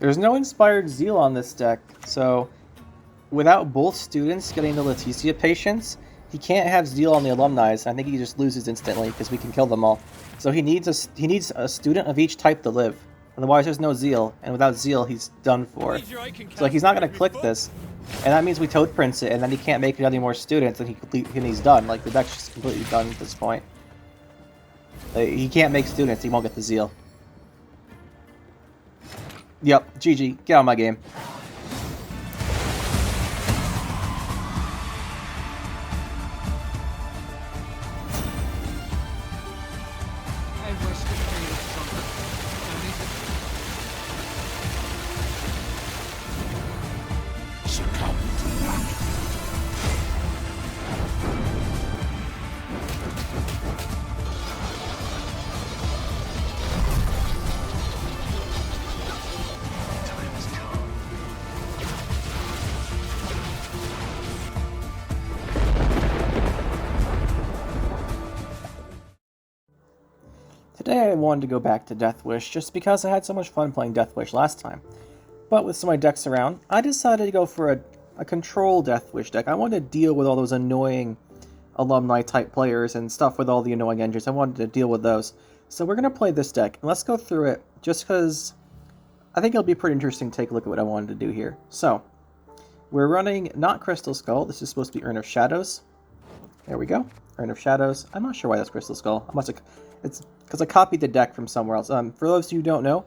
There's no Inspired Zeal on this deck, so without both students getting the Leticia patience, he can't have Zeal on the Alumni. I think he just loses instantly because we can kill them all. So he needs a student of each type to live. Otherwise, there's no Zeal, and without Zeal, he's done for. So he's not going to click this, and that means we Toad Prince it, and then he can't make any more students, and he's done. Like, the deck's just completely done at this point. He can't make students, he won't get the Zeal. Yep, GG, get out of my game. Today I wanted to go back to Deathwish just because I had so much fun playing Deathwish last time. But with so many decks around, I decided to go for a control Deathwish deck. I wanted to deal with all those annoying Alumni type players and stuff with all the annoying engines. I wanted to deal with those. So we're going to play this deck, and let's go through it just because I think it'll be pretty interesting to take a look at what I wanted to do here. So, we're running not Crystal Skull, this is supposed to be Urn of Shadows. There we go, Urn of Shadows. I'm not sure why that's Crystal Skull. It's because I copied the deck from somewhere else. For those of you who don't know,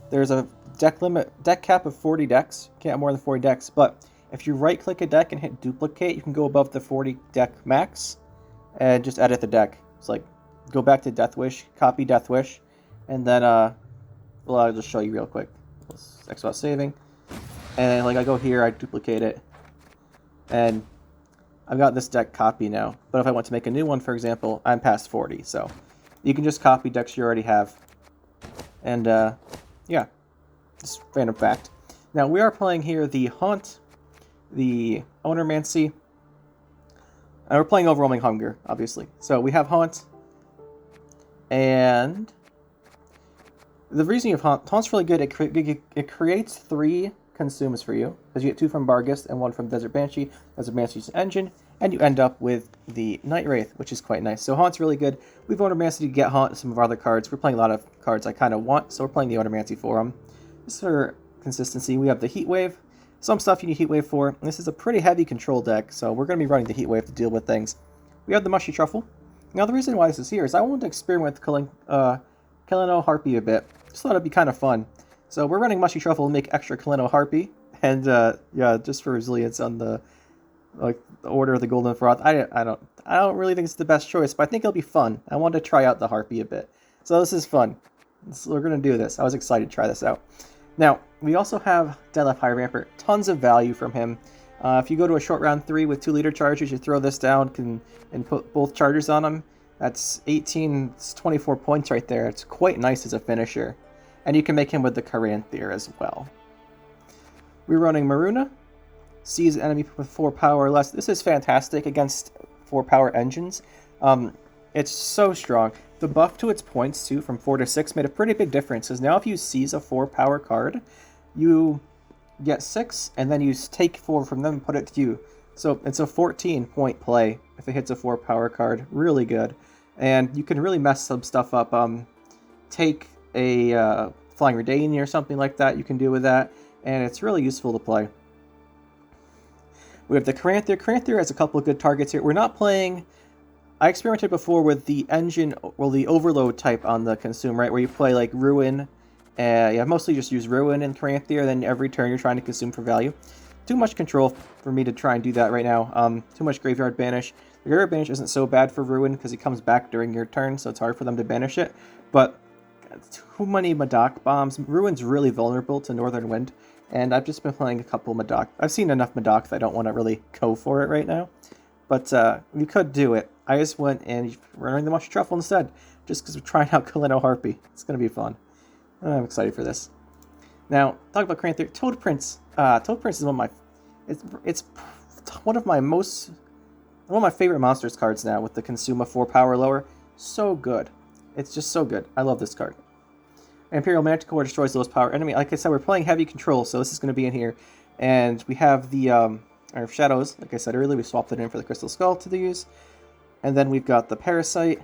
there's a deck cap of 40 decks. Can't have more than 40 decks, but if you right-click a deck and hit duplicate, you can go above the 40 deck max and just edit the deck. It's like, go back to Deathwish, copy Deathwish, and then, well, I'll just show you real quick. Let's X about saving. And like I go here, I duplicate it, and I've got this deck copy now. But if I want to make a new one, for example, I'm past 40, so you can just copy decks you already have. And, yeah, just random fact. Now, we are playing here the Haunt, the Ownermancy, and we're playing Overwhelming Hunger, obviously. So we have Haunt, and the reason you have Haunt's really good. It creates 3 consumes for you, because you get 2 from Barghest and 1 from Desert Banshee. Desert Banshee's engine, and you end up with the Night Wraith, which is quite nice. So Haunt's really good. We've Ownermancy to get Haunt and some of our other cards. We're playing a lot of cards I kind of want, so we're playing the Ownermancy for them. Just for consistency, we have the Heat Wave. Some stuff you need Heat Wave for. This is a pretty heavy control deck, so we're going to be running the Heat Wave to deal with things. We have the Mushy Truffle. Now, the reason why this is here is I wanted to experiment with Celeano Harpy a bit. Just thought it'd be kind of fun. So we're running Mushy Truffle to make extra Celeano Harpy, and yeah, just for resilience on the Order of the Golden Froth. I don't really think it's the best choice, but I think it'll be fun. I wanted to try out the Harpy a bit, so this is fun. So we're gonna do this. I was excited to try this out. Now we also have Deadlift High Ramper. Tons of value from him. If you go to a short round 3 with 2-liter charges, you throw this down and put both chargers on him. That's 24 points right there. It's quite nice as a finisher. And you can make him with the Caranthier as well. We're running Maruna. Sees enemy with 4 power or less. This is fantastic against 4 power engines. It's so strong. The buff to its points, too, from 4 to 6 made a pretty big difference. Because now if you seize a 4 power card, you get 6, and then you take 4 from them and put it to you. So it's a 14-point play if it hits a 4 power card. Really good. And you can really mess some stuff up. Take a Flying Redania or something like that you can do with that. And it's really useful to play. We have the Caranthier. Caranthier has a couple of good targets here. We're not playing... I experimented before with the engine, well, the overload type on the consume, right? Where you play like Ruin. Yeah, mostly just use Ruin and Caranthier, then every turn you're trying to consume for value. Too much control for me to try and do that right now. Too much Graveyard Banish. The Graveyard Banish isn't so bad for Ruin because he comes back during your turn, so it's hard for them to banish it. But too many Madoc bombs. Ruin's really vulnerable to Northern Wind, and I've just been playing a couple Madoc. I've seen enough Madoc that I don't want to really go for it right now. But you could do it. I just went and running the Mushy Truffle instead, just because we're trying out Celeano Harpy. It's going to be fun. I'm excited for this. Now, talk about Caranthier. Toad Prince. Toad Prince is one of my... It's one of my favorite monsters cards now with the Consuma 4 power lower. So good. It's just so good. I love this card. Imperial Manticore destroys the lowest power enemy. Like I said, we're playing heavy control, so this is going to be in here. And we have the our Shadows, like I said earlier, we swapped it in for the Crystal Skull to use. And then we've got the Parasite,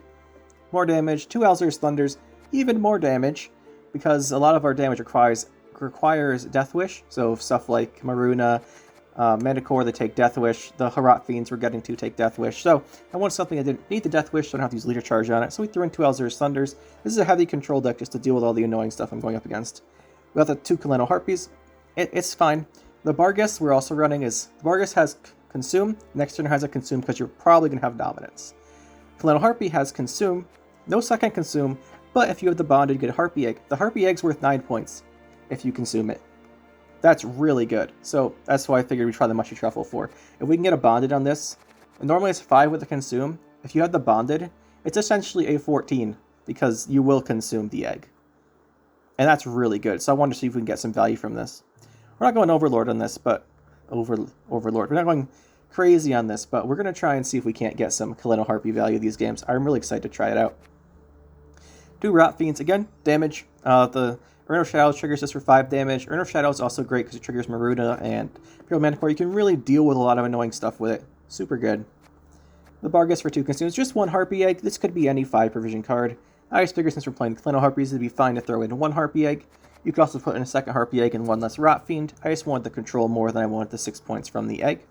more damage, 2 Alzur's Thunders, even more damage, because a lot of our damage requires Deathwish, so stuff like Maruna, Manticore, they take Deathwish, the Rotfiends we're getting to take Deathwish, so I wanted something I didn't need the Deathwish, so I don't have to use Leader Charge on it, so we threw in 2 Alzur's Thunders. This is a heavy control deck just to deal with all the annoying stuff I'm going up against. We got the 2 Celeano Harpies, it's fine. The Barghest we're also running is, the Barghest has Consume, next turn has a Consume because you're probably going to have Dominance. Celeano Harpy has Consume, no second Consume, but if you have the Bonded, you get a Harpy Egg. The Harpy Egg's worth 9 points if you consume it. That's really good. So that's why I figured we'd try the Mushy Truffle for. If we can get a Bonded on this, normally it's 5 with the Consume. If you have the Bonded, it's essentially a 14 because you will consume the egg. And that's really good. So I wanted to see if we can get some value from this. We're not going Overlord on this, but Overlord. We're not going crazy on this, but we're going to try and see if we can't get some Celeano Harpy value of these games. I'm really excited to try it out. 2 Rotfiends, again, damage. The Urn of Shadows triggers this for 5 damage. Urn of Shadows is also great because it triggers Maruna and Imperial Manticore. You can really deal with a lot of annoying stuff with it. Super good. The Barghest for 2 consumes just 1 Harpy Egg. This could be any 5 provision card. I just figured since we're playing Celeano Harpies, it'd be fine to throw in 1 Harpy Egg. You could also put in a second Harpy Egg and 1 less Rotfiend. I just wanted the control more than I wanted the 6 points from the egg.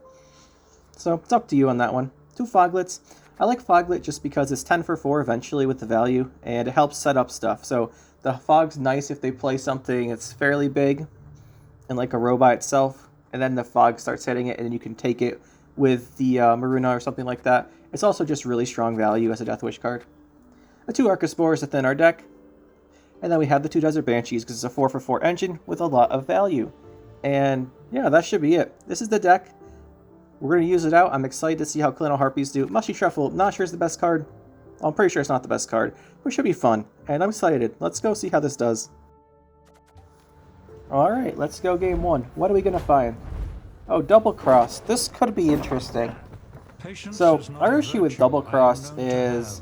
So it's up to you on that one. 2 Foglets. I like Foglet just because it's 10 for 4 eventually with the value, and it helps set up stuff. So the Fog's nice if they play something that's fairly big, and like a row by itself, and then the Fog starts hitting it, and then you can take it with the Maruna or something like that. It's also just really strong value as a Deathwish card. The 2 Archaspores within our deck, and then we have the 2 Desert Banshees because it's a 4 for 4 engine with a lot of value. And yeah, that should be it. This is the deck. We're going to use it out. I'm excited to see how Celeano Harpies do. Mushy Truffle, not sure it's the best card. Well, I'm pretty sure it's not the best card, but it should be fun. And I'm excited. Let's go see how this does. Alright, let's go game 1. What are we going to find? Oh, Double Cross. This could be interesting. So, our issue with Double Cross is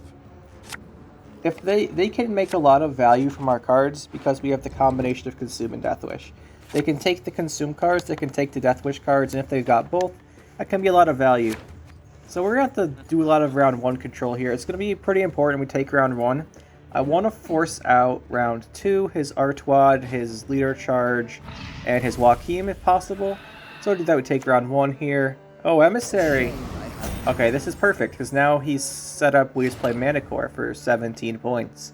if they can make a lot of value from our cards because we have the combination of Consume and Deathwish. They can take the Consume cards, they can take the Deathwish cards, and if they've got both, that can be a lot of value. So we're going to have to do a lot of round 1 control here. It's going to be pretty important we take round 1. I want to force out round 2, his Artwad, his Leader Charge, and his Joachim if possible. So that would take round 1 here. Oh, Emissary! Okay, this is perfect, because now he's set up, we just play Manticore for 17 points.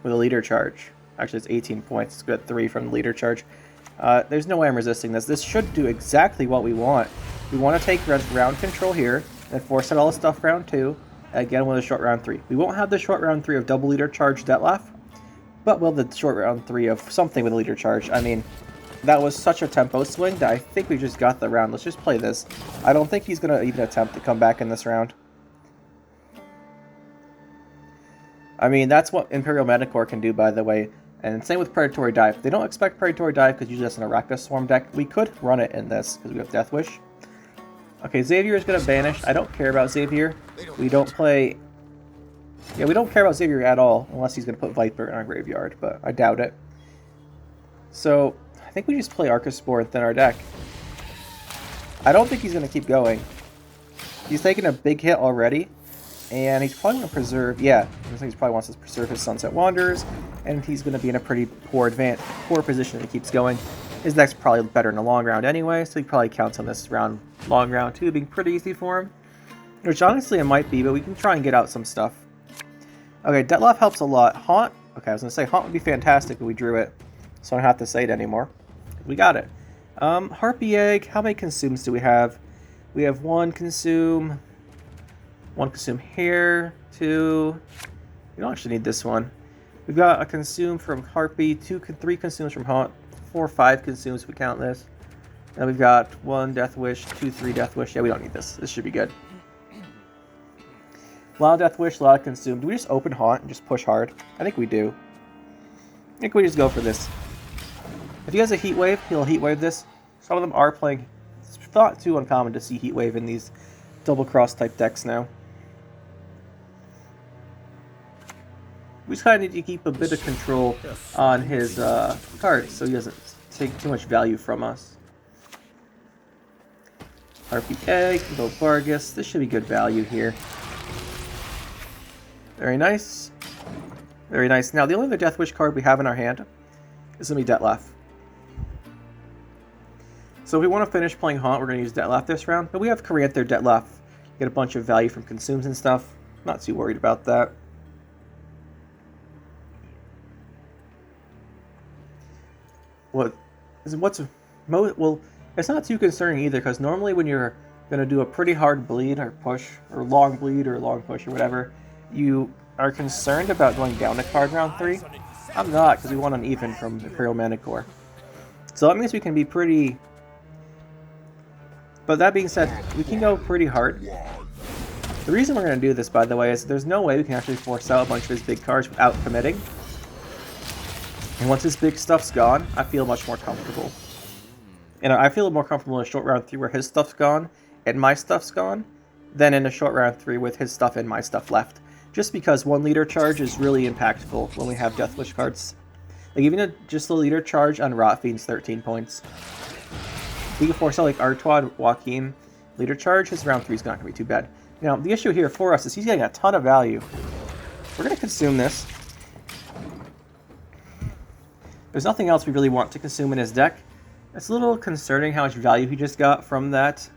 With a Leader Charge. Actually, it's 18 points. It's got 3 from the Leader Charge. There's no way I'm resisting this. This should do exactly what we want. We want to take round control here, and force out all the stuff round 2, again with a short round 3. We won't have the short round 3 of double Leader Charge Detlef, but we'll have the short round 3 of something with a Leader Charge. I mean, that was such a tempo swing that I think we just got the round. Let's just play this. I don't think he's going to even attempt to come back in this round. I mean, that's what Imperial Manticore can do, by the way. And same with Predatory Dive. They don't expect Predatory Dive because usually that's an Arachna Swarm deck. We could run it in this because we have Deathwish. Okay, Xavier is going to banish. I don't care about Xavier. We don't play... Yeah, we don't care about Xavier at all unless he's going to put Viper in our graveyard, but I doubt it. So, I think we just play Archaspore within our deck. I don't think he's going to keep going. He's taken a big hit already. And he's probably going to preserve, yeah, I think he probably wants to preserve his Sunset Wanderers, and he's going to be in a pretty poor position if he keeps going. His deck's probably better in the long round anyway, so he probably counts on this round, long round 2 being pretty easy for him. Which honestly it might be, but we can try and get out some stuff. Okay, Detlef helps a lot. Haunt, okay, I was going to say Haunt would be fantastic if we drew it, so I don't have to say it anymore. We got it. Harpy Egg, how many consumes do we have? We have 1 consume... 1 consume here, 2, we don't actually need this one. We've got a consume from Harpy, 3 consumes from Haunt, 4, 5 consumes if we count this. And we've got 1 Deathwish, 2, 3 Deathwish. Yeah, we don't need this. This should be good. A lot of Deathwish, a lot of consume. Do we just open Haunt and just push hard? I think we do. I think we just go for this. If he has a Heat Wave, he'll Heat Wave this. Some of them are playing. It's not too uncommon to see Heat Wave in these double cross type decks now. We just kind of need to keep a bit of control on his cards so he doesn't take too much value from us. Harpy Egg, go Vargas. This should be good value here. Very nice. Very nice. Now, the only other Deathwish card we have in our hand is going to be Detlef. So if we want to finish playing Haunt, we're going to use Detlef this round. But we have Coryanther, Detlef. Get a bunch of value from consumes and stuff. Not too worried about that. Well, it's not too concerning either, because normally when you're going to do a pretty hard bleed or push, or long bleed or long push or whatever, you are concerned about going down a card round 3. I'm not, because we want an even from Imperial Manicore. So that means we can be pretty... But that being said, we can go pretty hard. The reason we're going to do this, by the way, is there's no way we can actually force out a bunch of his big cards without committing. And once his big stuff's gone, I feel much more comfortable. And I feel more comfortable in a short round 3 where his stuff's gone and my stuff's gone, than in a short round 3 with his stuff and my stuff left. Just because 1 leader charge is really impactful when we have Deathwish cards. Like even just the leader charge on Rotfiend's 13 points. We can force out like Artwad, Joachim. Leader charge, his round 3 is not going to be too bad. Now, the issue here for us is he's getting a ton of value. We're going to consume this. There's nothing else we really want to consume in his deck. It's a little concerning how much value he just got from that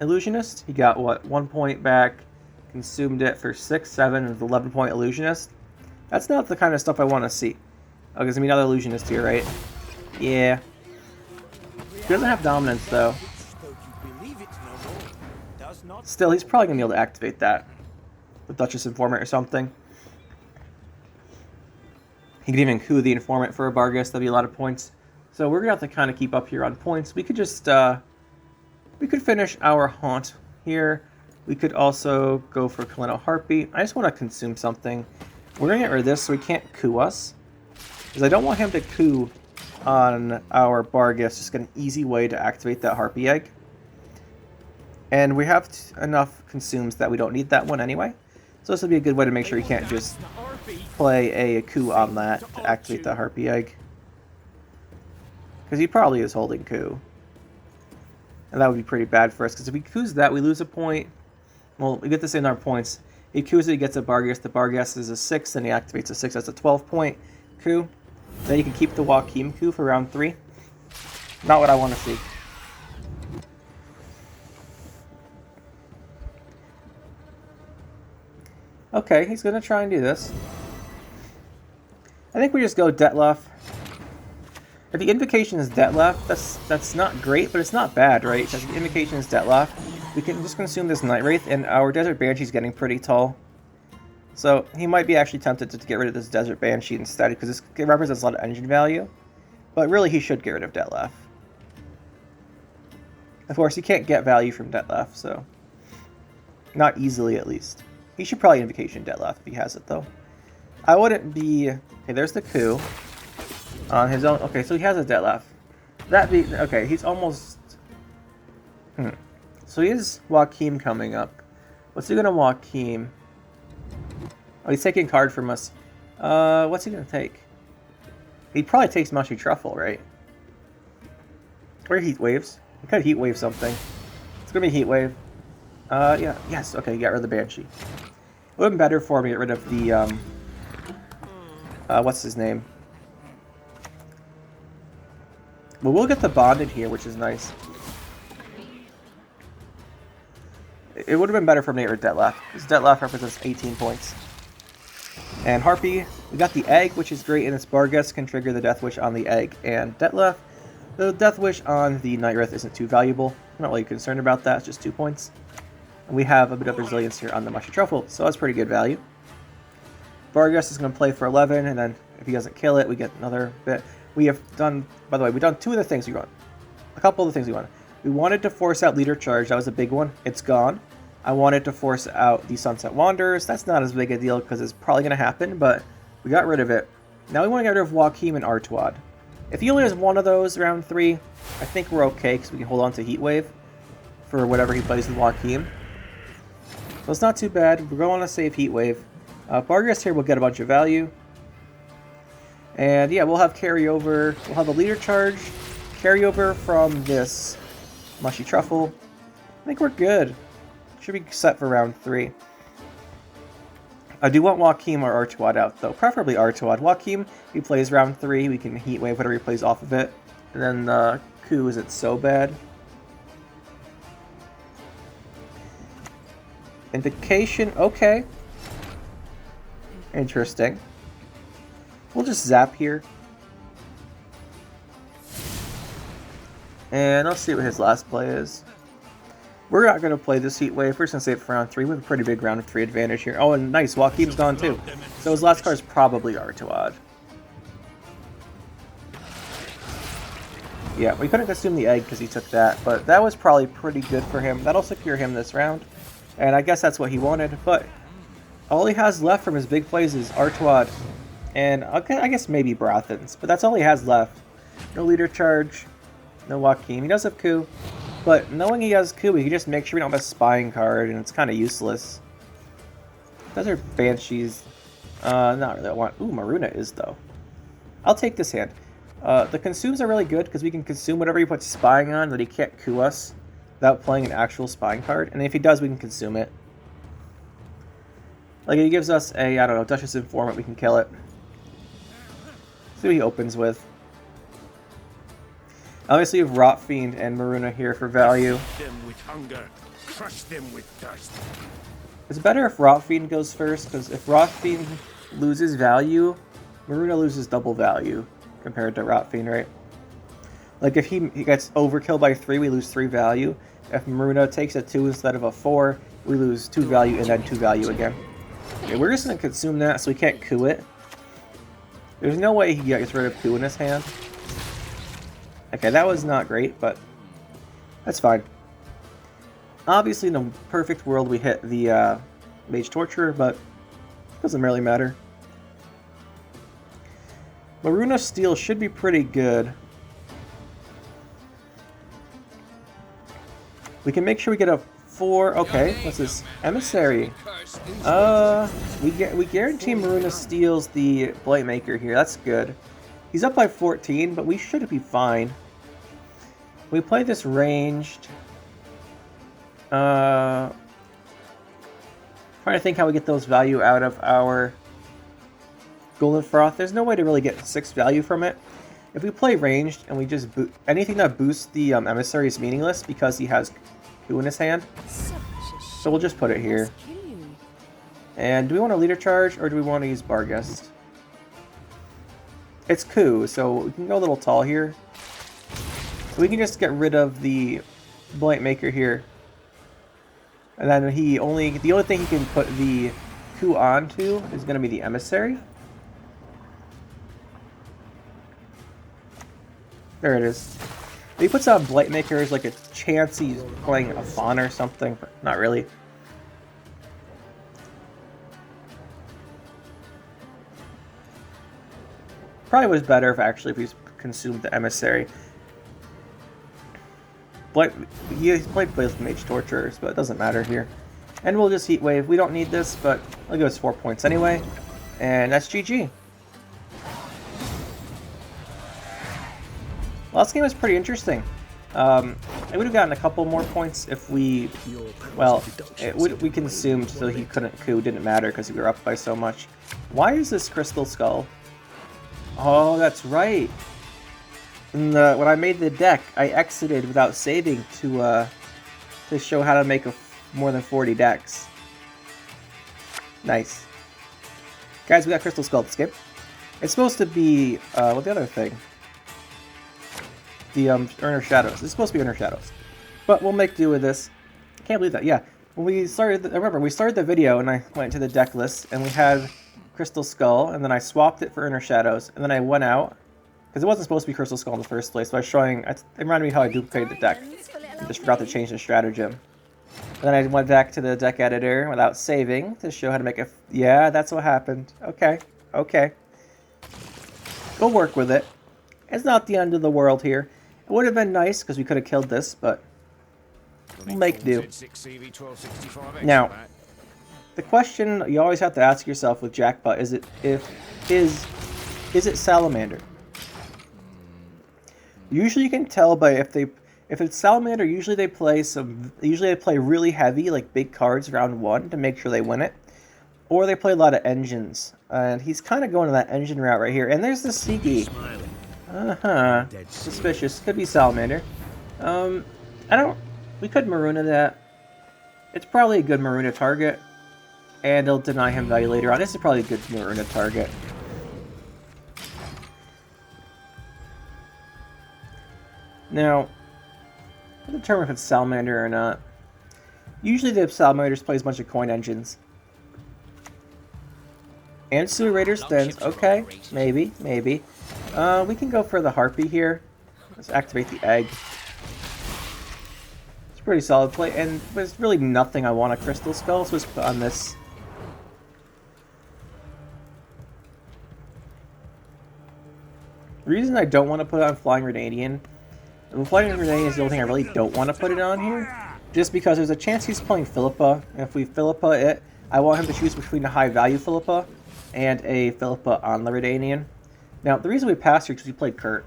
Illusionist. He got, what, 1 point back, consumed it for 6, 7, and 11-point Illusionist. That's not the kind of stuff I want to see. Oh, there's going to be another Illusionist here, right? Yeah. He doesn't have Dominance, though. Still, he's probably going to be able to activate that with Duchess Informant or something. He could even coup the Informant for a Bargus. That'd be a lot of points. So we're going to have to kind of keep up here on points. We could just, we could finish our Haunt here. We could also go for Celeano Harpy. I just want to consume something. We're going to get rid of this so he can't coup us. Because I don't want him to coup on our Bargus. Just get an easy way to activate that Harpy Egg. And we have enough consumes that we don't need that one anyway. So this will be a good way to make sure he can't just play a coup on that to activate the Harpy Egg. Because he probably is holding coup. And that would be pretty bad for us, because if he coups that, we lose a point. Well, we get this in our points. He coups it, he gets a Bargas. The Bargas is a 6, and he activates a 6. That's a 12-point coup. Then you can keep the Joachim coup for round 3. Not what I want to see. Okay, he's going to try and do this. I think we just go Detlef. If the invocation is Detlef, that's not great, but it's not bad, right? Because the invocation is Detlef. We can just consume this Night Wraith, and our Desert Banshee's getting pretty tall. So he might be actually tempted to get rid of this Desert Banshee instead, because it represents a lot of engine value. But really, he should get rid of Detlef. Of course, he can't get value from Detlef, so... Not easily, at least. He should probably invocation Detlef if he has it, though. I wouldn't be... Okay, there's the coup. On his own... Okay, so he has a Detlef. That be... Okay, he's almost... So he has Joachim coming up. What's he gonna Joachim? Oh, he's taking a card from us. What's he gonna take? He probably takes Mushy Truffle, right? Or Heat Waves. He could Heat Wave something. It's gonna be Heat Wave. Yeah, yes, okay, you got rid of the Banshee. It would have been better for him to get rid of the, what's his name? Well, we'll get the Bonded here, which is nice. It would have been better for him to get rid of Detlef, because Detlef represents 18 points. And Harpy, we got the Egg, which is great, and its Bargus can trigger the Deathwish on the Egg. And Detlef, the Deathwish on the Night Wraith isn't too valuable. I'm not really concerned about that, it's just 2 points. And we have a bit of resilience here on the Mushy Truffle, so that's pretty good value. Bargus is going to play for 11, and then if he doesn't kill it, we get another bit. We have done, by the way, we've done 2 of the things we want. A couple of the things we wanted. We wanted to force out Leader Charge, that was a big one. It's gone. I wanted to force out the Sunset Wanderers. That's not as big a deal because it's probably going to happen, but we got rid of it. Now we want to get rid of Joachim and Artwad. If he only has one of those round 3, I think we're okay because we can hold on to Heat Wave for whatever he plays with Joachim. So it's not too bad. We're going to save Heat Wave. Bargus here will get a bunch of value. And yeah, we'll have carryover. We'll have a leader charge. Carryover from this Mushy Truffle. I think we're good. Should be set for round 3. I do want Joachim or Artuad out, though. Preferably Artuad. Joachim, he plays round 3. We can Heat Wave whatever he plays off of it. And then the coup isn't so bad. Indication, okay. Interesting. We'll just zap here. And let's see what his last play is. We're not going to play this Heat Wave. We're just going to save it for round 3. We have a pretty big round of 3 advantage here. Oh, and nice. Joachim's gone too. So his last card is probably Artuad. Yeah, we couldn't consume the egg because he took that, but that was probably pretty good for him. That'll secure him this round. And I guess that's what he wanted, but all he has left from his big plays is Artuad. And I guess maybe Brothens, but that's all he has left. No leader charge, no Joachim. He does have coup. But knowing he has coup, we can just make sure we don't have a spying card, and it's kind of useless. Those are Banshees. Not really. I want. Ooh, Maruna is, though. I'll take this hand. The consumes are really good, because we can consume whatever he puts spying on that he can't coup us without playing an actual spying card. And if he does, we can consume it. Like, he gives us a, I don't know, Duchess Informant, we can kill it. See what he opens with. Obviously, you have Rotfiend and Maruna here for value. Them with hunger, crush them with thirst. It's better if Rotfiend goes first, because if Rotfiend loses value, Maruna loses double value compared to Rotfiend, right? Like, if he gets overkill by 3, we lose 3 value. If Maruna takes a 2 instead of a 4, we lose 2 value and then 2 value again. Okay, we're just going to consume that, so we can't coup it. There's no way he gets rid of coup in his hand. Okay, that was not great, but that's fine. Obviously, in the perfect world, we hit the Mage Torturer, but it doesn't really matter. Maruna Steel should be pretty good. We can make sure we get a 4. Okay, what's this? Emissary. We guarantee Maruna steals the Blightmaker here. That's good. He's up by 14, but we should be fine. We play this ranged. Trying to think how we get those value out of our Golden Froth. There's no way to really get 6 value from it. If we play ranged and we just anything that boosts the Emissary is meaningless because he has coup in his hand. So we'll just put it here. And do we want a leader charge or do we want to use Barghest? It's coup, so we can go a little tall here. So we can just get rid of the Blightmaker here. And then the only thing he can put the coup onto is going to be the Emissary. There it is. If he puts on Blightmaker as like a chance he's playing a Fawn or something, but not really. Probably was better if he's consumed the Emissary. He's played with Mage Torturers, but it doesn't matter here. And we'll just Heat Wave. We don't need this, but I'll give us 4 points anyway. And that's GG. Last game was pretty interesting. I would have gotten a couple more points if we... Well, we consumed so he couldn't coup. Didn't matter because we were up by so much. Why is this Crystal Skull? Oh, that's right. When I made the deck, I exited without saving to show how to make more than 40 decks. Nice. Guys, we got Crystal Skull this game. It's supposed to be, what's the other thing? The Inner Shadows. It's supposed to be Inner Shadows. But we'll make do with this. I can't believe that. Yeah. When we started, I remember we started the video and I went to the deck list and we had Crystal Skull and then I swapped it for Inner Shadows and then I went out because it wasn't supposed to be Crystal Skull in the first place. So I was showing, it reminded me how I duplicated the deck. I just forgot to change the stratagem. And then I went back to the deck editor without saving to show how to make a... Yeah, that's what happened. Okay. Okay. Go work with it. It's not the end of the world here. It would have been nice because we could have killed this, but we'll make do. Now, the question you always have to ask yourself with Jackpot is it Salamander? Usually you can tell by if it's Salamander, usually they play really heavy, like big cards round 1 to make sure they win it. Or they play a lot of engines. And he's kind of going to that engine route right here. And there's the Seeky. Suspicious. Could be Salamander. We could Maruna that. It's probably a good Maruna target. And it'll deny him value later on. This is probably a good Maruna target. Now, I'll determine if it's Salamander or not. Usually the Salamanders plays a bunch of coin engines. And Sewer Raiders Thins. Okay, maybe. We can go for the Harpy here. Let's activate the egg. It's a pretty solid play, and there's really nothing I want a Crystal Skull, so let's put on this. The reason I don't want to put on Flying Redanian, Flying Redanian is the only thing I really don't want to put it on here, just because there's a chance he's playing Philippa, and if we Philippa it, I want him to choose between a high value Philippa and a Philippa on the Redanian. Now, the reason we passed here is because we played Kurt.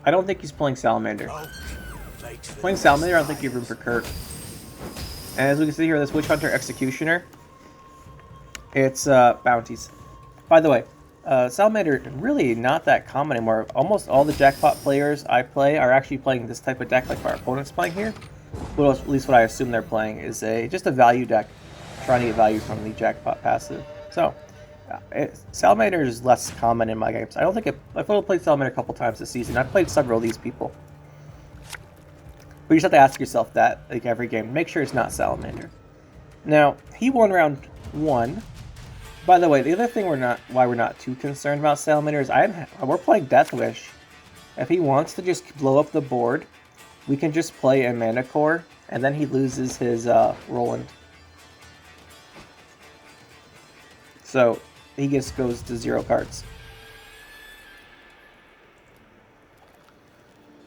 I don't think he's playing Salamander. Playing Salamander, I don't think you have room for Kurt. And as we can see here, this Witch Hunter Executioner, it's bounties. By the way, Salamander really not that common anymore. Almost all the Jackpot players I play are actually playing this type of deck like our opponent's playing here. Well, at least what I assume they're playing is just a value deck, trying to get value from the Jackpot passive. So, Salamander is less common in my games. I don't think I've only played Salamander a couple times this season. I've played several of these people. But you just have to ask yourself that, like every game. Make sure it's not Salamander. Now, he won round 1. By the way, the other thing why we're not too concerned about Salamander is we're playing Deathwish. If he wants to just blow up the board, we can just play a Mana Core, and then he loses his Roland. So he just goes to 0 cards.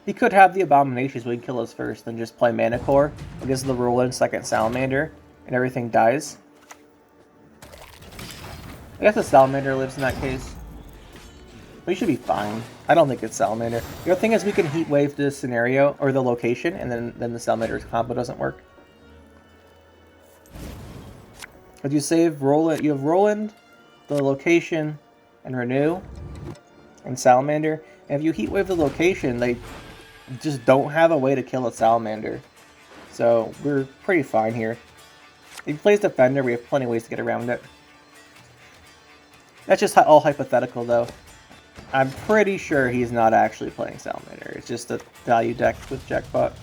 He could have the Abominations, we can kill us first, then just play Mana Core, against the Roland second Salamander, and everything dies. I guess the Salamander lives in that case. We should be fine. I don't think it's Salamander. The other thing is we can Heat Wave this scenario, or the location, and then the Salamander's combo doesn't work. But you save Roland, you have Roland, the location, and Renew, and Salamander. And if you Heat Wave the location, they just don't have a way to kill a Salamander. So we're pretty fine here. If he plays Defender, we have plenty of ways to get around it. That's just all hypothetical, though. I'm pretty sure he's not actually playing Salamander. It's just a value deck with Jackpot.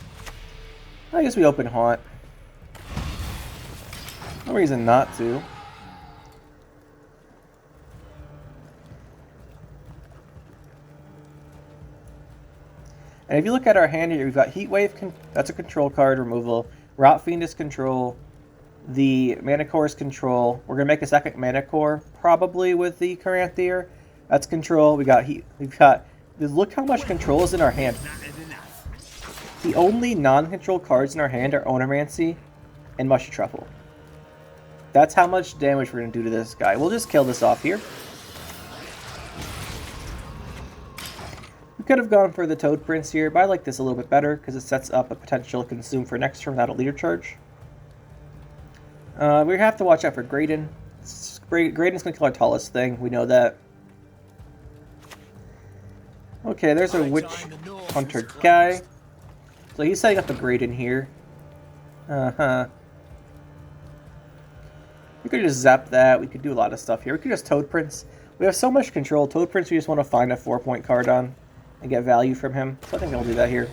I guess we open Haunt. No reason not to. And if you look at our hand here, we've got Heat Wave, that's a control card removal. Rotfiend is control. The Mana Core is control. We're going to make a second Mana Core, probably with the Caranthier. That's control. Look how much control is in our hand. The only non-control cards in our hand are Onomancy and Mushy Truffle. That's how much damage we're going to do to this guy. We'll just kill this off here. We could have gone for the Toad Prince here, but I like this a little bit better because it sets up a potential consume for next turn without a leader charge. We have to watch out for Graydon. Graydon's going to kill our tallest thing. We know that. Okay, there's a Witch Hunter guy. So he's setting up a Graydon here. We could just zap that. We could do a lot of stuff here. We could just Toad Prince. We have so much control. Toad Prince we just want to find a 4-point card on and get value from him. So I think I'll do that here.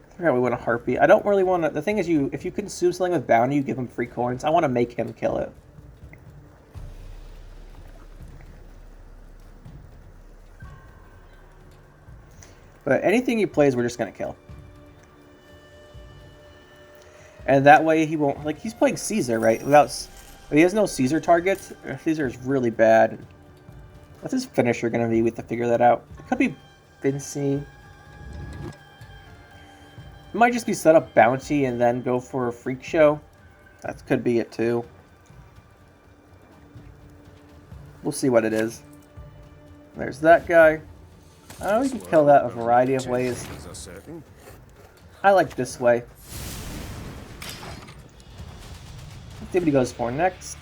I forgot we want a Harpy. I don't really want to... The thing is, if you consume something with bounty, you give him free coins. I want to make him kill it. But anything he plays, we're just going to kill. And that way he won't... Like, he's playing Caesar, right? He has no Caesar targets. Caesar is really bad. What's his finisher going to be? We have to figure that out. It could be Fincy. Might just be set up bounty and then go for a freak show. That could be it too. We'll see what it is. There's that guy. We can kill that a variety of ways. I like this way. Let's see what he goes for next.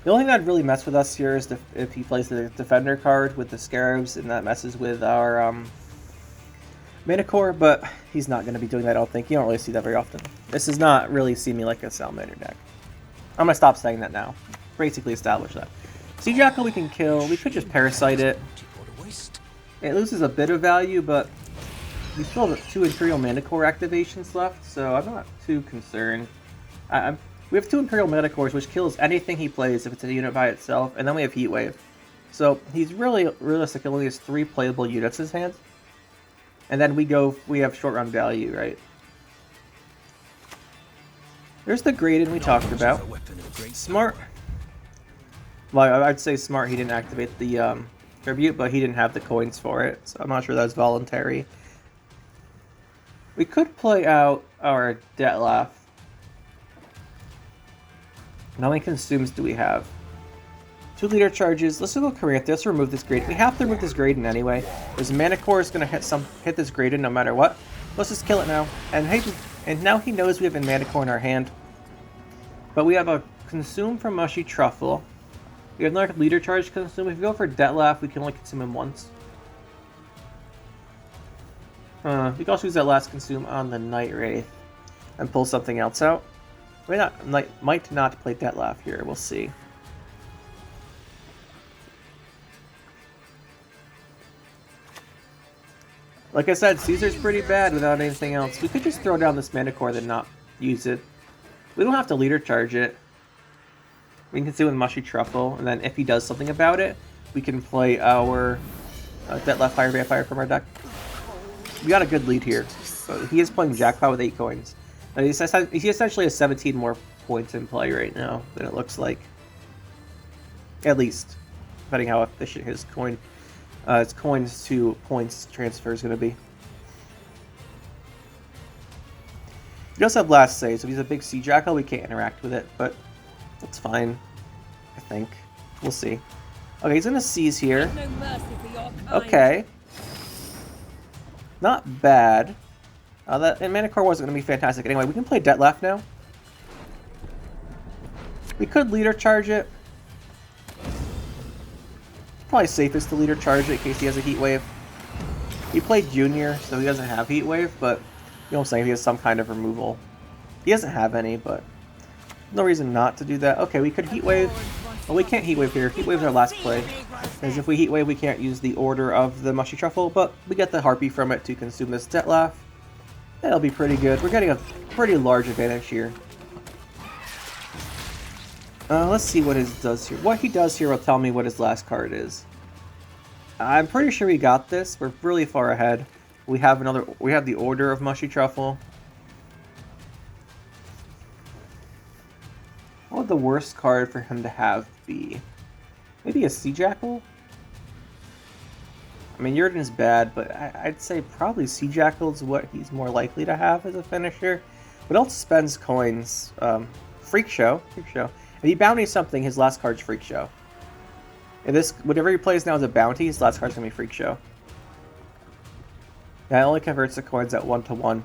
The only thing that'd really mess with us here is if he plays the defender card with the scarabs, and that messes with our mana core, but he's not going to be doing that, I don't think. You don't really see that very often. This does not really seem like a Salamander deck. I'm going to stop saying that now. Basically establish that. Sea Jackal we can kill. We could just Parasite it. It loses a bit of value, but we still have 2 Imperial Mana Core activations left, so I'm not too concerned. We have 2 Imperial Mana Cores, which kills anything he plays if it's a unit by itself, and then we have Heat Wave. So he's really realistic. He only has 3 playable units in his hand. And then we have short run value, right? There's the Graydon we talked about. Smart. Well, I'd say smart he didn't activate the tribute, but he didn't have the coins for it, so I'm not sure that's voluntary. We could play out our Dettlaff. How many consumes do we have? 2 leader charges. Let's go Corinth. Let's remove this Graydon. We have to remove this Graydon anyway. There's a Mana Core is going to hit this Graydon no matter what. Let's just kill it now. And now he knows we have a Mana Core in our hand. But we have a Consume from Mushy Truffle. We have another leader charge consume. If we go for Dettlaff, we can only consume him once. We can also use that last consume on the Night Wraith and pull something else out. We might not play Dettlaff here. We'll see. Like I said, Caesar's pretty bad without anything else. We could just throw down this Mana Core and not use it. We don't have to leader charge it. We can consume with Mushy Truffle, and then if he does something about it, we can play our Dettlaff Fire Vampire from our deck. We got a good lead here. So he is playing Jackpot with 8 coins. He essentially has 17 more points in play right now than it looks like. At least, depending how efficient his coins to points transfer is going to be. He does have last say, so if he's a big Sea Jackal, we can't interact with it, but that's fine, I think. We'll see. Okay, he's gonna seize here. Okay. Not bad. That Mana Core wasn't gonna be fantastic anyway. We can play Dettlaff now. We could leader charge it. Probably safest to leader charge it in case he has a Heat Wave. He played Junior, so he doesn't have Heat Wave, but you know what I'm saying, he has some kind of removal. He doesn't have any, but no reason not to do that. Okay, we could Heat Wave. Well, we can't Heat Wave here. Heat Wave's our last play. Because if we Heat Wave, we can't use the order of the Mushy Truffle, but we get the Harpy from it to consume this Dettlaff. That'll be pretty good. We're getting a pretty large advantage here. Let's see what his does here. What he does here will tell me what his last card is. I'm pretty sure we got this. We're really far ahead. We have the order of Mushy Truffle. What would the worst card for him to have be? Maybe a Sea Jackal? I mean, Yurden's bad, but I'd say probably Sea Jackal's what he's more likely to have as a finisher. What else spends coins? Freak Show. If he bounties something, his last card's Freak Show. Whatever he plays now is a bounty, his last card's gonna be Freak Show. Yeah, it only converts the coins at 1-to-1.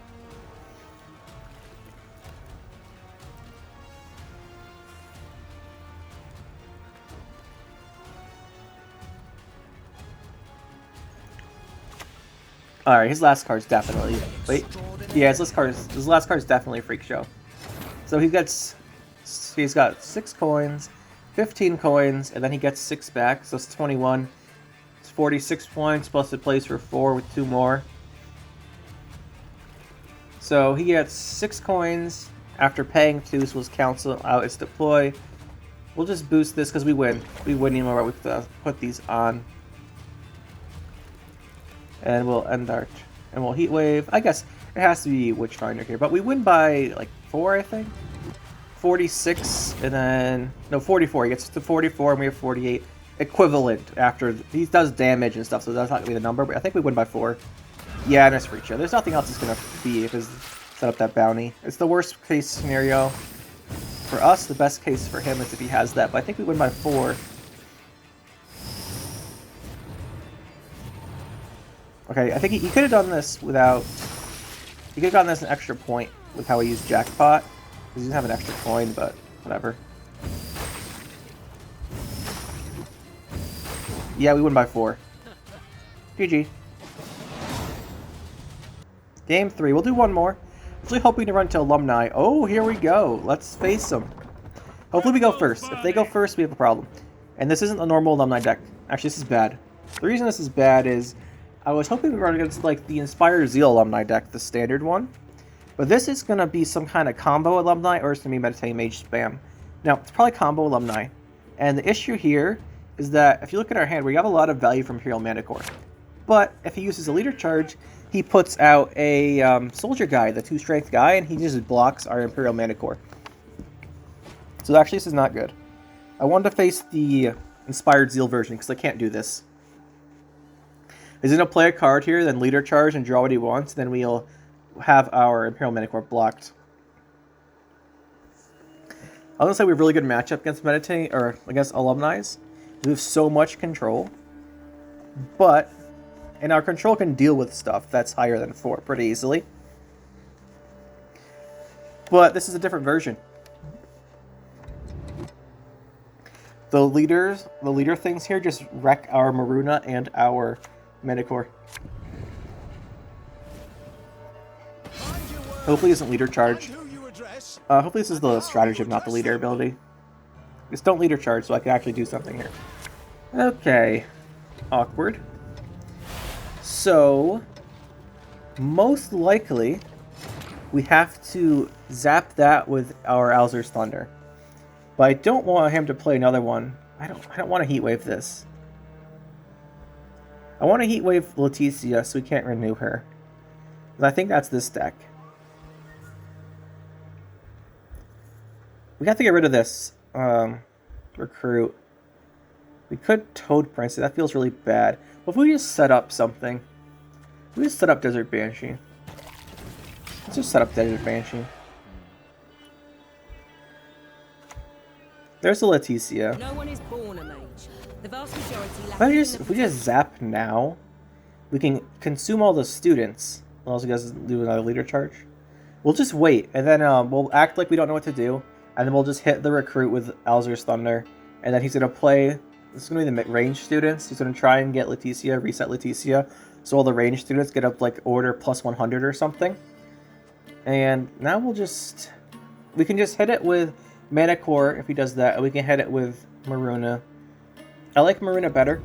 Alright, his last card's definitely... Wait. Yeah, his last card's definitely a Freak Show. So he's got 6 coins, 15 coins, and then he gets 6 back, so it's 21. It's 46 points, plus it plays for 4 with 2 more. So he gets 6 coins after paying 2, so let's cancel out its deploy. We'll just boost this because we win. We win even more. We put these on. And we'll we'll Heat Wave. I guess it has to be Witchfinder here, but we win by like 4, I think. 46, and then no 44. He gets to 44, and we have 48. equivalent after he does damage and stuff, so that's not gonna be the number. But I think we win by 4. Yeah, and it's for each other. There's nothing else it's gonna be if it's set up that bounty. It's the worst case scenario for us. The best case for him is if he has that. But I think we win by 4. Okay, I think he could have done this without. He could have gotten this an extra point with how he used Jackpot. He doesn't have an extra coin, but whatever. Yeah, we win by 4. GG. Game 3. We'll do one more. Actually hoping to run to Alumni. Oh, here we go. Let's face them. Hopefully we go first. If they go first, we have a problem. And this isn't a normal Alumni deck. Actually, this is bad. The reason this is bad is I was hoping we were against like the Inspired Zeal Alumni deck, the standard one. But this is going to be some kind of combo Alumni, or it's going to be Meditating Mage spam. Now, it's probably combo Alumni. And the issue here is that if you look at our hand, we have a lot of value from Imperial Manticore. But if he uses a leader charge, he puts out a soldier guy, the 2-strength guy, and he just blocks our Imperial Manticore. So actually, this is not good. I wanted to face the Inspired Zeal version, because I can't do this. He's going to play a card here, then leader charge and draw what he wants, then we'll have our Imperial Manticore blocked. I was going to say we have a really good matchup against Meditating, or against Alumni's. We have so much control. But, and our control can deal with stuff that's higher than 4 pretty easily. But this is a different version. The leader things here just wreck our Maruna and our Manticore. Hopefully it isn't leader charge. Hopefully this is the stratagem, not the leader ability. Just don't leader charge so I can actually do something here. Okay. Awkward. So, most likely, we have to zap that with our Alzur's Thunder. But I don't want him to play another one. I don't want to Heatwave this. I want to Heatwave Leticia so we can't renew her. I think that's this deck. We have to get rid of this recruit. We could Toad Prince. That feels really bad. But if we just set up something. We just set up Desert Banshee. Let's just set up Desert Banshee. There's a Leticia. No one is born a mage. The vast majority If we just zap now, we can consume all the students. Unless you guys do another leader charge. We'll just wait, and then we'll act like we don't know what to do, and then we'll just hit the recruit with Alzur's Thunder, and then he's going to play. This is going to be the range students. He's going to try and get Leticia, reset Leticia, so all the range students get up like order plus 100 or something. And now we can just hit it with Manticore if he does that, and we can hit it with Maruna. I like Maruna better,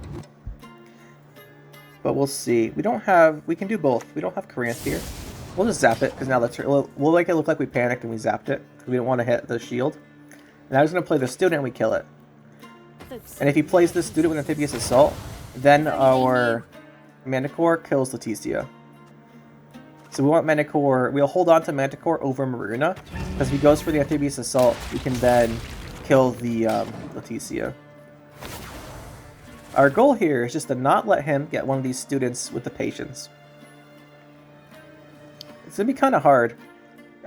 but we'll see. We can do both. We don't have Corinth here. We'll just zap it, because now we'll make it look like we panicked and we zapped it. We don't want to hit the shield. Now he's going to play the student and we kill it. And if he plays this student with Amphibious Assault, then our Manticore kills Leticia. So we want Manticore, we'll hold on to Manticore over Maruna, because if he goes for the Amphibious Assault, we can then kill the Leticia. Our goal here is just to not let him get one of these students with the Patience. It's going to be kind of hard.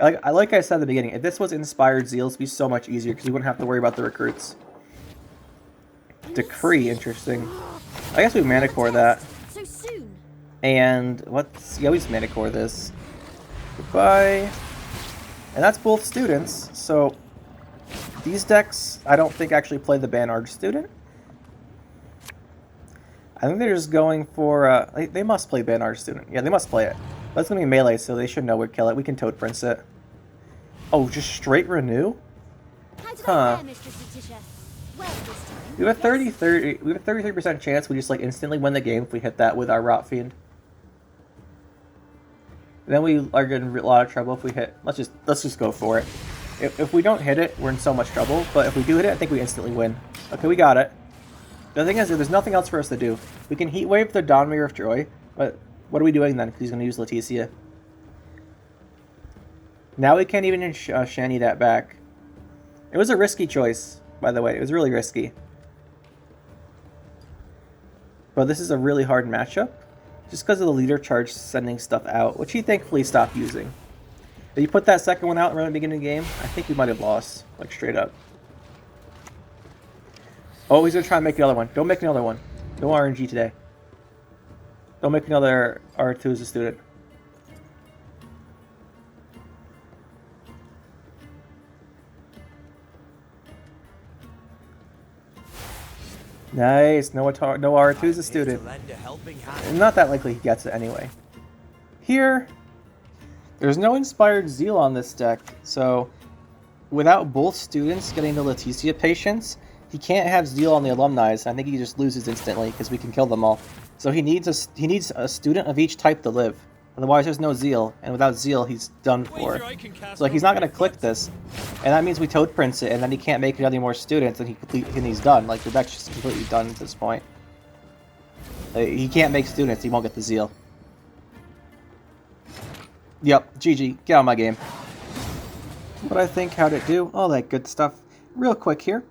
Like I said at the beginning, if this was Inspired Zeal, it'd be so much easier because you wouldn't have to worry about the recruits. Decree, interesting. I guess we Manticore that. So soon. And we just Manticore this. Goodbye. And that's both students, so these decks I don't think actually play the Banard student. I think they're just going for they must play Banard student. Yeah, they must play it. That's going to be melee, so they should know we'd kill it. We can Toad Prince it. Oh, just straight renew? Huh. We have a 33% chance we just like instantly win the game if we hit that with our Rotfiend. Then we are in a lot of trouble if we hit. Let's just go for it. If we don't hit it, we're in so much trouble. But if we do hit it, I think we instantly win. Okay, we got it. The thing is, there's nothing else for us to do. We can Heatwave the Dawnmere of Joy, but what are we doing then? Because he's going to use Leticia. Now we can't even shanny that back. It was a risky choice, by the way. It was really risky. but this is a really hard matchup, just because of the leader charge sending stuff out, which he thankfully stopped using. If you put that second one out around the beginning of the game, I think we might have lost, like straight up. Oh, he's gonna try and make another one. Don't make another one. No RNG today. Don't make another R2 as a student. Nice. No R2 as a student. Not that likely he gets it anyway. Here, there's no Inspired Zeal on this deck, so without both students getting the Leticia patience, he can't have Zeal on the Alumni. I think he just loses instantly because we can kill them all. So he needs a student of each type to live. Otherwise, there's no Zeal, and without Zeal, he's done for. So like, he's not going to click this, and that means we Toad Prince it, and then he can't make any more students, and he's done. Like, the deck's just completely done at this point. He can't make students, he won't get the Zeal. Yep, GG, get out of my game. What I think, how'd it do, all that good stuff. Real quick here,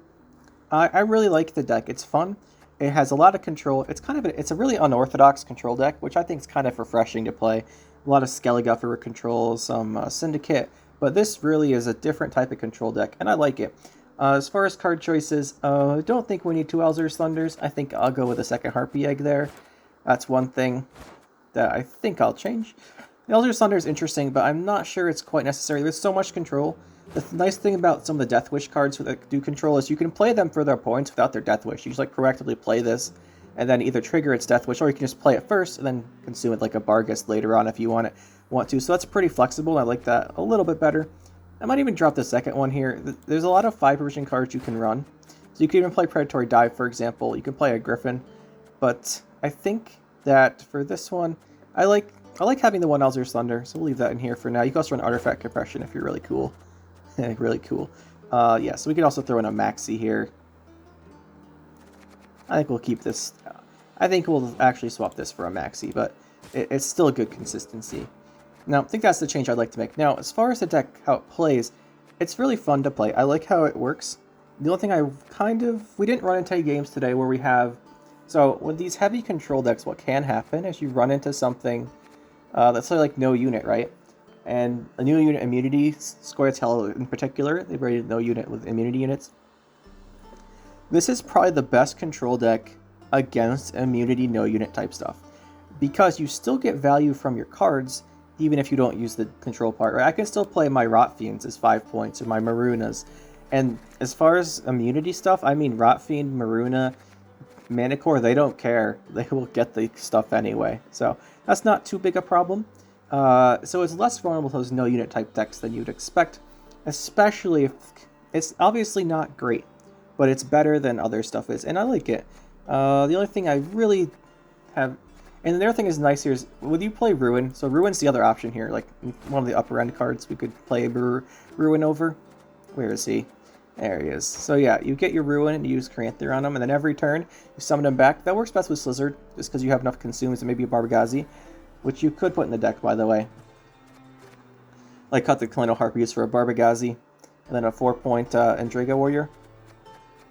I really like the deck. It's fun. It has a lot of control. It's a really unorthodox control deck, which I think is kind of refreshing to play. A lot of Skelliguffer controls, some Syndicate, but this really is a different type of control deck, and I like it. As far as card choices, I don't think we need 2 Elzer's Thunders. I think I'll go with a second Harpy Egg there. That's one thing that I think I'll change. The Elzer's Thunder is interesting, but I'm not sure it's quite necessary. There's so much control. The nice thing about some of the Deathwish cards that do control is you can play them for their points without their Deathwish. You just like proactively play this, and then either trigger its Deathwish, or you can just play it first and then consume it like a Barghest later on if you want to. So that's pretty flexible. I like that a little bit better. I might even drop the second one here. There's a lot of 5-version cards you can run. So you can even play Predatory Dive, for example. You can play a Griffin, but I think that for this one, I like having the 1 Elzer's Thunder, so we'll leave that in here for now. You can also run Artifact Compression if you're really cool. Really cool. Yeah, so we can also throw in a Maxi here. I think we'll keep this. I think we'll actually swap this for a Maxi, but it's still a good consistency. Now, I think that's the change I'd like to make. Now, as far as the deck, how it plays, it's really fun to play. I like how it works. The only thing we didn't run into any games today where we have, so with these heavy control decks, what can happen is you run into something, let's say like no unit, right? And a new unit immunity, Scoia'tael in particular, they've rated no unit with immunity units. This is probably the best control deck against immunity no unit type stuff, because you still get value from your cards even if you don't use the control part, right? I can still play my Rotfiends as 5 points or my Marunas, and as far as immunity stuff, I mean Rotfiend, Maruna, Manicore, they don't care. They will get the stuff anyway, so that's not too big a problem. So it's less vulnerable to those no unit type decks than you'd expect, especially if it's obviously not great, but it's better than other stuff is, and I like it. The only thing I really have, and the other thing is nice here is, would you play Ruin? So Ruin's the other option here, like one of the upper end cards we could play Ruin over. Where is he? There he is. So yeah, you get your Ruin and you use Caranther on him, and then every turn you summon him back. That works best with Slizzard, just because you have enough consumes and maybe a Barbagazi, which you could put in the deck, by the way. Like cut the Celeano Harpies for a Barbagazi, and then a 4-point Drago Warrior.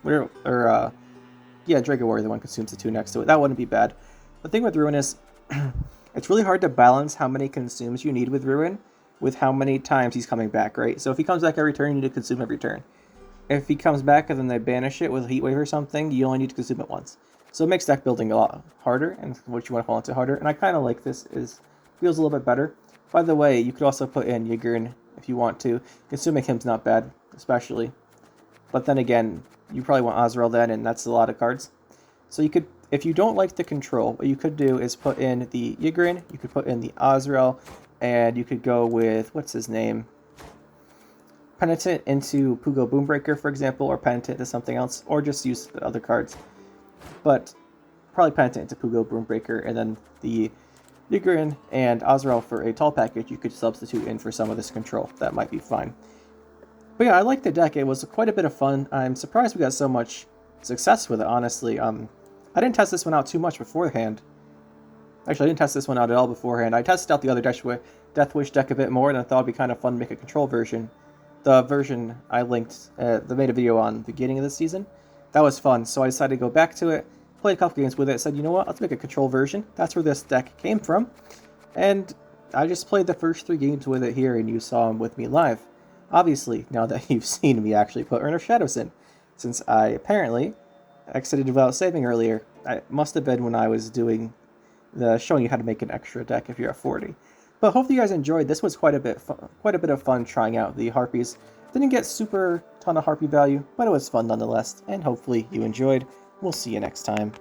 Yeah, Drago Warrior, the one consumes the 2 next to it. That wouldn't be bad. The thing with Ruin is, it's really hard to balance how many consumes you need with Ruin with how many times he's coming back, right? So if he comes back every turn, you need to consume every turn. If he comes back and then they banish it with a Heat Wave or something, you only need to consume it once. So it makes deck building a lot harder, and what you want to fall into harder. And I kind of like this. Feels a little bit better. By the way, you could also put in Yigurn if you want to. Consuming him's not bad, especially. But then again, you probably want Azrael then, and that's a lot of cards. So you could, if you don't like the control, what you could do is put in the Yigurn, you could put in the Azrael, and you could go with, what's his name? Penitent into Pugo Boombreaker, for example, or Penitent to something else, or just use the other cards. But probably Penitent into Pugo Boombreaker, and then the Yigurn and Azrael for a tall package you could substitute in for some of this control. That might be fine. But yeah, I like the deck. It was quite a bit of fun. I'm surprised we got so much success with it, honestly. I didn't test this one out too much beforehand. Actually, I didn't test this one out at all beforehand. I tested out the other Deathwish deck a bit more, and I thought it'd be kind of fun to make a control version. The version I linked, made a video on the beginning of the season. That was fun, so I decided to go back to it, played a couple games with it, said, you know what, let's make a control version. That's where this deck came from. And I just played the first 3 games with it here, and you saw them with me live. Obviously, now that you've seen me actually put Urn of Shadows in, since I apparently exited without saving earlier. It must have been when I was doing showing you how to make an extra deck if you're at 40. But hopefully you guys enjoyed. This was quite a bit of fun trying out the Harpies. Didn't get super ton of Harpy value, but it was fun nonetheless, and hopefully you enjoyed. We'll see you next time.